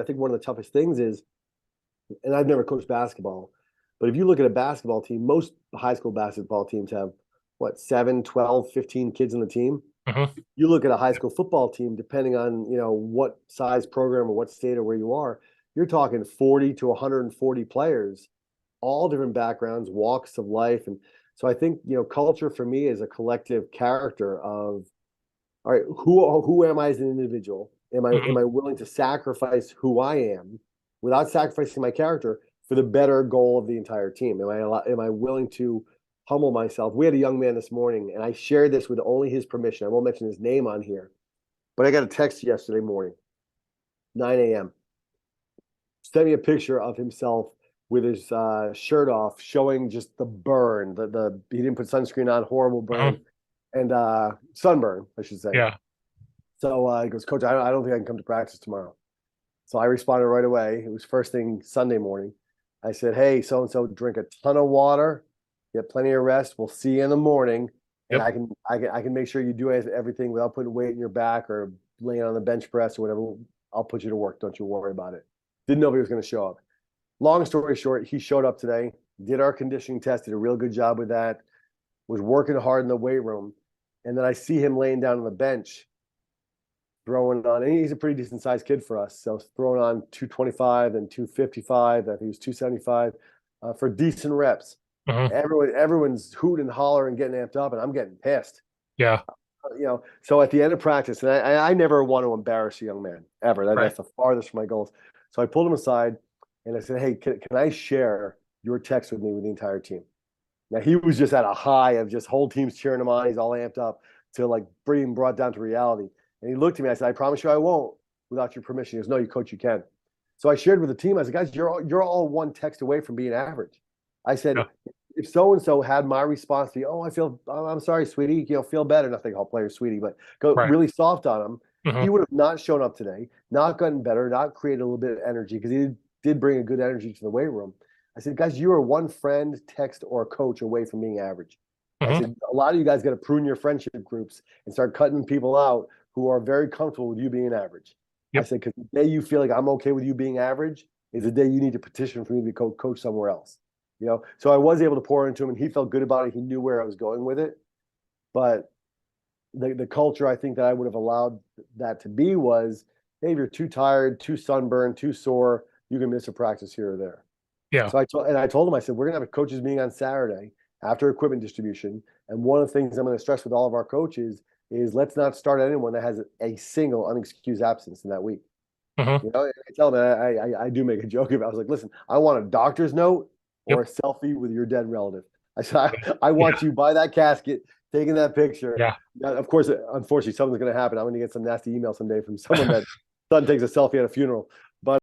I think one of the toughest things is, and I've never coached basketball, but if you look at a basketball team, most high school basketball teams have what, 7, 12, 15 kids on the team. Hmm. You look at a high school football team, depending on, what size program or what state or where you are, you're talking 40 to 140 players, all different backgrounds, walks of life. And so I think, culture for me is a collective character of, all right, who am I as an individual? Am I Hmm. am I willing to sacrifice who I am without sacrificing my character for the better goal of the entire team? Am I willing to humble myself? We had a young man this morning, and I shared this with only his permission. I won't mention his name on here, but I got a text yesterday morning, 9 a.m. Sent me a picture of himself with his shirt off, showing just the burn. The he didn't put sunscreen on, horrible burn, Hmm. and sunburn, I should say. Yeah. So he goes, Coach, I don't think I can come to practice tomorrow. So I responded right away. It was first thing Sunday morning. I said, hey, so and so, drink a ton of water, get plenty of rest. We'll see you in the morning, and Yep. I can make sure you do everything without putting weight in your back or laying on the bench press or whatever. I'll put you to work. Don't you worry about it. Didn't know if he was going to show up. Long story short, he showed up today, did our conditioning test, did a real good job with that, was working hard in the weight room, and then I see him laying down on the bench throwing on, and he's a pretty decent sized kid for us. So throwing on 225 and 255, I think he was 275 for decent reps. Hmm. Everyone's hooting and hollering, getting amped up, and I'm getting pissed. Yeah. So at the end of practice, and I never want to embarrass a young man ever. Right. That's the farthest from my goals. So I pulled him aside and I said, hey, can I share your text with me with the entire team? Now he was just at a high of just whole teams cheering him on. He's all amped up to like being brought down to reality. And he looked at me. I said, I promise you I won't without your permission. He goes, no, you coach, you can. So I shared with the team. I said, guys, you're all one text away from being average. I said, Yeah. if so and so had my response to you, oh, I'm sorry, sweetie, feel better. Nothing, all players, sweetie, but go Right. really soft on him. He Hmm. would have not shown up today, not gotten better, not created a little bit of energy because he did bring a good energy to the weight room. I said, guys, you are one friend, text, or coach away from being average. I Hmm. said, a lot of you guys got to prune your friendship groups and start cutting people out who are very comfortable with you being average. I Yep. said, because the day you feel like I'm okay with you being average is the day you need to petition for me to be coach somewhere else. So I was able to pour into him, and he felt good about it. He knew where I was going with it. But the culture I think that I would have allowed that to be was, hey, if you're too tired, too sunburned, too sore, you can miss a practice here or there. Yeah. So I told him, I said, we're gonna have a coaches meeting on Saturday after equipment distribution. And one of the things I'm going to stress with all of our coaches is let's not start anyone that has a single unexcused absence in that week. Hmm. I tell them, I do make a joke about it. I was like, listen, I want a doctor's note or Yep. a selfie with your dead relative. I said, I Yeah. want you by that casket taking that picture. Yeah. Now, of course, unfortunately, something's going to happen. I'm going to get some nasty email someday from someone that son takes a selfie at a funeral. But